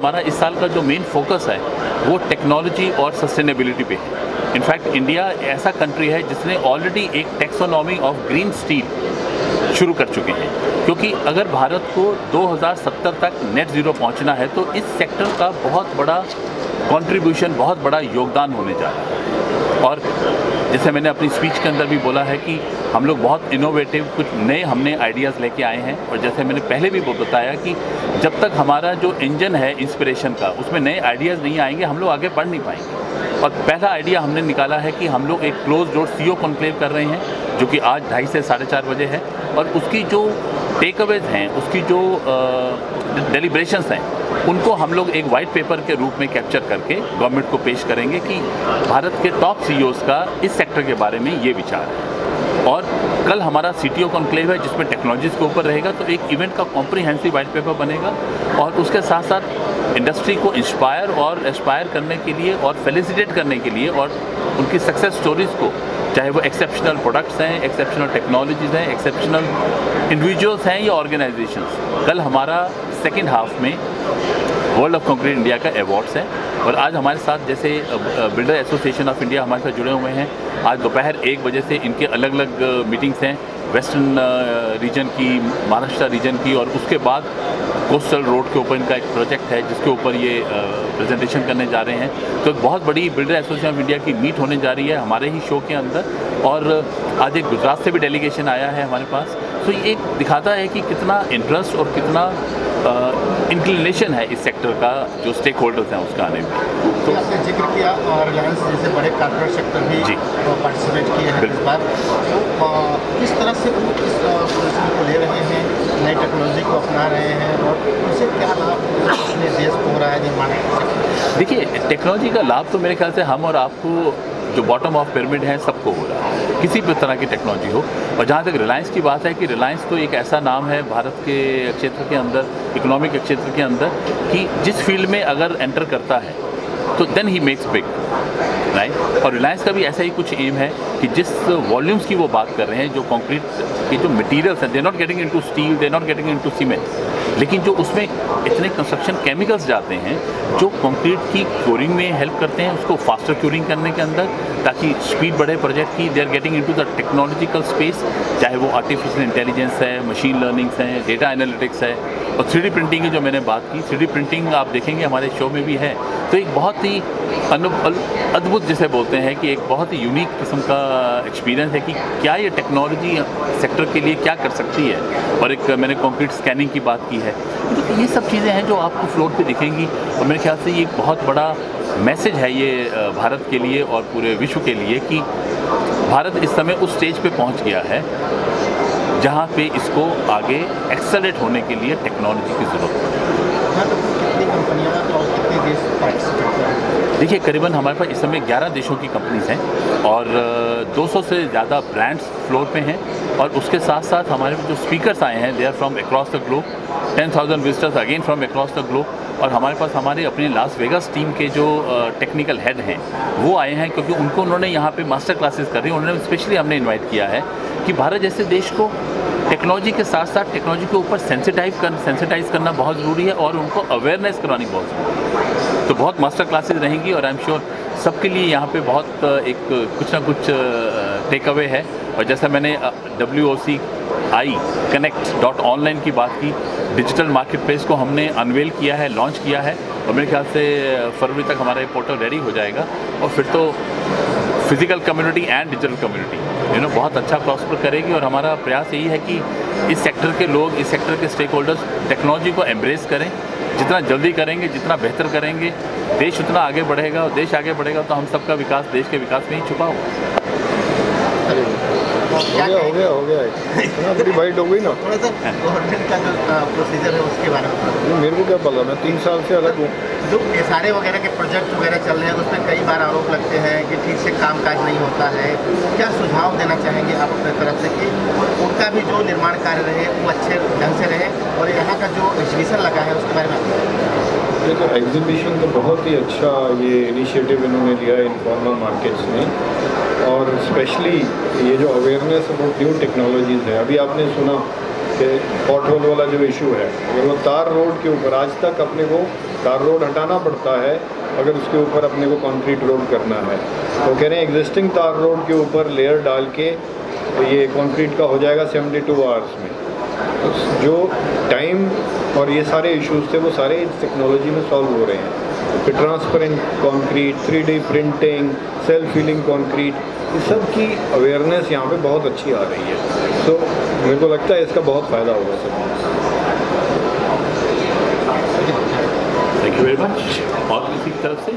हमारा इस साल का जो मेन फोकस है वो टेक्नोलॉजी और सस्टेनेबिलिटी पे है। इनफैक्ट इंडिया ऐसा कंट्री है जिसने ऑलरेडी एक टैक्सोनॉमी ऑफ ग्रीन स्टील शुरू कर चुके हैं, क्योंकि अगर भारत को 2070 तक नेट ज़ीरो पहुंचना है तो इस सेक्टर का बहुत बड़ा कंट्रीब्यूशन, बहुत बड़ा योगदान होने जा रहा है। और जैसे मैंने अपनी स्पीच के अंदर भी बोला है कि हम लोग बहुत इनोवेटिव कुछ नए हमने आइडियाज़ लेके आए हैं। और जैसे मैंने पहले भी बताया कि जब तक हमारा जो इंजन है इंस्पिरेशन का उसमें नए आइडियाज़ नहीं आएंगे हम लोग आगे बढ़ नहीं पाएंगे। और पहला आइडिया हमने निकाला है कि हम लोग एक क्लोज डोर सीईओ कॉन्क्लेव कर रहे हैं, जो कि आज 2:30 से 4:30 बजे है। और उसकी जो टेक अवेज हैं, उसकी जो डेलिब्रेशंस हैं, उनको हम लोग एक वाइट पेपर के रूप में कैप्चर करके गवर्नमेंट को पेश करेंगे कि भारत के टॉप सीईओज़ का इस सेक्टर के बारे में ये विचार है। और कल हमारा सीटीओ कॉन्क्लेव है जिसमें टेक्नोलॉजीज़ के ऊपर रहेगा, तो एक इवेंट का कॉम्प्रिहेंसिव वाइट पेपर बनेगा। और उसके साथ साथ इंडस्ट्री को इंस्पायर और एस्पायर करने के लिए और फेलिसिटेट करने के लिए और उनकी सक्सेस स्टोरीज़ को, चाहे वो एक्सेप्शनल प्रोडक्ट्स हैं, एक्सेप्शनल टेक्नोलॉजीज़ हैं, एक्सेप्शनल इंडिविजुअल्स हैं या ऑर्गेनाइजेशंस। कल हमारा सेकेंड हाफ में वर्ल्ड ऑफ कंक्रीट इंडिया का अवार्ड्स है। और आज हमारे साथ जैसे बिल्डर एसोसिएशन ऑफ इंडिया हमारे साथ जुड़े हुए हैं। आज दोपहर 1 बजे से इनके अलग अलग मीटिंग्स हैं, वेस्टर्न रीजन की, महाराष्ट्र रीजन की, और उसके बाद कोस्टल रोड के ऊपर इनका एक प्रोजेक्ट है जिसके ऊपर ये प्रेजेंटेशन करने जा रहे हैं। तो एक बहुत बड़ी बिल्डर एसोसिएशन ऑफ इंडिया की मीट होने जा रही है हमारे ही शो के अंदर। और आज एक गुजरात से भी डेलीगेशन आया है हमारे पास। तो ये एक दिखाता है कि कितना इंटरेस्ट और कितना इंक्लिनेशन है इस सेक्टर का, जो स्टेक होल्डर्स हैं उसका आने में। तो आपने जिक्र किया और रिलायंस जैसे बड़े कॉर्पोरेट सेक्टर भी पार्टिसिपेट किए हैं इस बार। तो किस तरह से वो इस पोजीशन को ले रहे हैं, नई टेक्नोलॉजी को अपना रहे हैं और उनसे क्या लाभ अपने देश को हो रहा है निर्माण? देखिए, टेक्नोलॉजी का लाभ तो मेरे ख्याल से हम और आपको, जो बॉटम ऑफ पिरामिड है, सबको हो रहा है, किसी भी तरह की टेक्नोलॉजी हो। और जहाँ तक रिलायंस की बात है कि रिलायंस तो एक ऐसा नाम है भारत के क्षेत्र के अंदर, इकोनॉमिक क्षेत्र के अंदर, कि जिस फील्ड में अगर एंटर करता है तो then he makes big, right. और रिलायंस का भी ऐसा ही कुछ एम है कि जिस वॉल्यूम्स की वो बात कर रहे हैं, जो कंक्रीट के जो मटेरियल्स हैं, they not getting into steel, they not getting into cement, लेकिन जो उसमें इतने कंस्ट्रक्शन केमिकल्स जाते हैं जो कंक्रीट की क्योरिंग में हेल्प करते हैं, उसको फास्टर क्योरिंग करने के अंदर, ताकि स्पीड बढ़े प्रोजेक्ट की। They are getting into the technological space, चाहे वो आर्टिफिशियल इंटेलिजेंस है, मशीन लर्निंग्स है, डेटा एनालिटिक्स है, और 3D प्रिंटिंग की जो मैंने बात की, 3D प्रिंटिंग आप देखेंगे हमारे शो में भी है। तो एक बहुत ही अद्भुत जिसे बोलते हैं कि एक बहुत ही यूनिक किस्म का एक्सपीरियंस है कि क्या ये टेक्नोलॉजी सेक्टर के लिए क्या कर सकती है। और एक मैंने कंक्रीट स्कैनिंग की बात की है। तो ये सब चीज़ें हैं जो आपको फ्लोर पे दिखेंगी। और मेरे ख्याल से ये एक बहुत बड़ा मैसेज है ये भारत के लिए और पूरे विश्व के लिए कि भारत इस समय उस स्टेज पे पहुंच गया है जहां पे इसको आगे एक्सेलरेट होने के लिए टेक्नोलॉजी की ज़रूरत है। देखिए, करीबन हमारे पास इस समय 11 देशों की कंपनीज हैं और 200 से ज़्यादा ब्रांड्स फ्लोर पे हैं। और उसके साथ साथ हमारे जो स्पीकर्स आए हैं, they are from across the globe, 10,000 visitors again from across the globe. और हमारे पास हमारे अपने लास वेगास टीम के जो टेक्निकल हेड हैं वो आए हैं, क्योंकि उनको उन्होंने यहाँ पे मास्टर क्लासेस कर रही हैं। उन्होंने स्पेशली हमने इन्वाइट किया है कि भारत जैसे देश को टेक्नोलॉजी के साथ साथ टेक्नोलॉजी के ऊपर सेंसिटाइज करना बहुत ज़रूरी है और उनको अवेयरनेस करवानी बहुत ज़रूरी है। तो बहुत मास्टर क्लासेस रहेंगी और आई एम श्योर सबके लिए यहाँ पे बहुत एक कुछ ना कुछ टेक अवे है। और जैसा मैंने WOCI Connect.online की बात की, डिजिटल मार्केट प्लेस को हमने अनवेल किया है, लॉन्च किया है। और मेरे ख्याल से फरवरी तक हमारा ये पोर्टल रेडी हो जाएगा। और फिर तो physical community and digital community बहुत अच्छा प्रॉस्पर करेगी। और हमारा प्रयास यही है कि इस सेक्टर के लोग, इस सेक्टर के स्टेक होल्डर्स टेक्नोलॉजी को एम्ब्रेस करें। जितना जल्दी करेंगे, जितना बेहतर करेंगे, देश उतना आगे बढ़ेगा। और देश आगे बढ़ेगा तो हम सबका विकास देश के विकास में ही छुपा होगा। हो गया इतना बड़ी बाइट हो गई ना। थोड़ा सा गवर्नमेंट का जो प्रोसीजर है उसके बारे में मेरे को क्या पता, मैं 3 साल से अलग हूँ। जो एसआरए वगैरह के प्रोजेक्ट वगैरह चल रहे हैं उसमें कई बार आरोप लगते हैं कि ठीक से कामकाज नहीं होता है। क्या सुझाव देना चाहेंगे आप अपने तरफ से कि उनका भी जो निर्माण कार्य रहे वो अच्छे ढंग से रहे? और यहाँ का जो एग्जीबिशन लगा है उसके बारे में देखो, एग्जीबिशन तो बहुत ही अच्छा ये इनिशिएटिव इन्होंने लिया है इनफॉर्मल मार्केट्स में। और स्पेशली ये जो अवेयरनेस अबाउट न्यू टेक्नोलॉजीज़ है, अभी आपने सुना कि पॉट होल वाला जो इशू है, अगर वो तार रोड के ऊपर, आज तक अपने को तार रोड हटाना पड़ता है अगर उसके ऊपर अपने को कंक्रीट रोड करना है, तो कह रहे हैं एग्जिस्टिंग तार रोड के ऊपर लेयर डाल के तो ये कंक्रीट का हो जाएगा 72 आवर्स में। तो जो टाइम और ये सारे इश्यूज थे वो सारे इस टेक्नोलॉजी में सॉल्व हो रहे हैं। फिर transparent concrete, 3D printing, self healing concrete, इस सब की अवेयरनेस यहाँ पे बहुत अच्छी आ रही है। तो मेरे को लगता है इसका बहुत फ़ायदा होगा सबको। Thank you very much. और किसी की तरफ से